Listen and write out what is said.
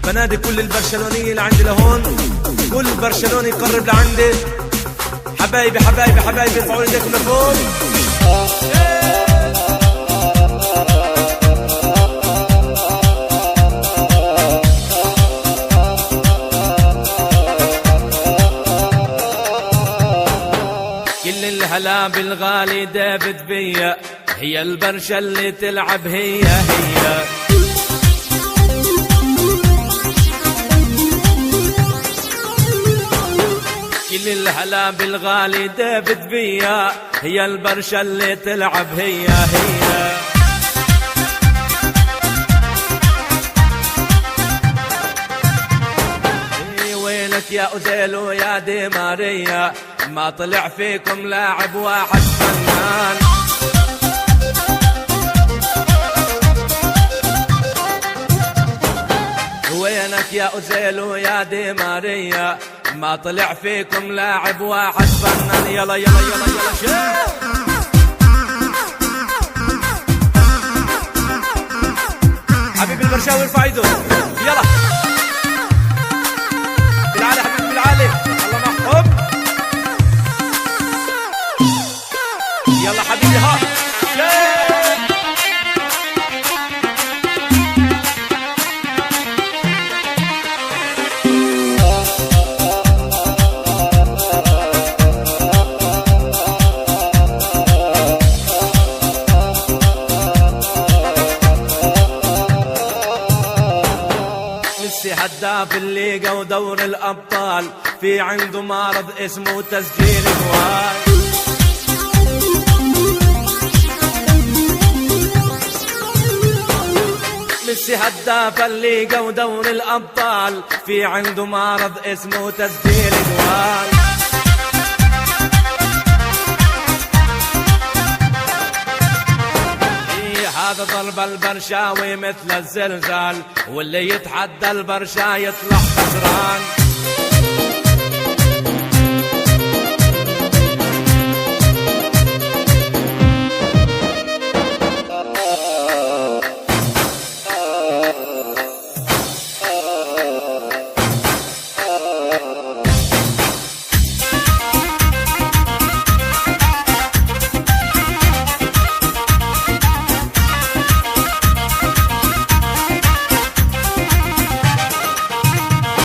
بنادي كل البرشلونية اللي عندي لهون، كل برشلوني يقرب لعندي. حبايبي حبايبي حبايبي ارفعوا ايديكم لفوق. كل الهلا بالغالي دافد بيا، هي البرشا اللي تلعب هي. كل الهلا بالغالي دافد بيا، هي البرشا اللي تلعب هي. وينك يا أوزيل ويا دي ماريا، ما طلع فيكم لاعب واحد فنان. وينك يا أوزيل ويا دي ماريا، ما طلع فيكم لاعب واحد فنان. يلا يلا يلا يلا شيل. حبيبي البرشاوي ارفع ايده يلا بالعالي حبيبي بالعالي. الله محفوظ. يلا حبيبي ها هداف الليغا ودور الأبطال، في عنده مرض اسمه تسجيل جوال. ميسي هداف الليغا ودور الأبطال، في عنده مرض اسمه تسجيل جوال. هذا ضرب البرشاوي مثل الزلزال، واللي يتحدى البرشا يطلع خسران.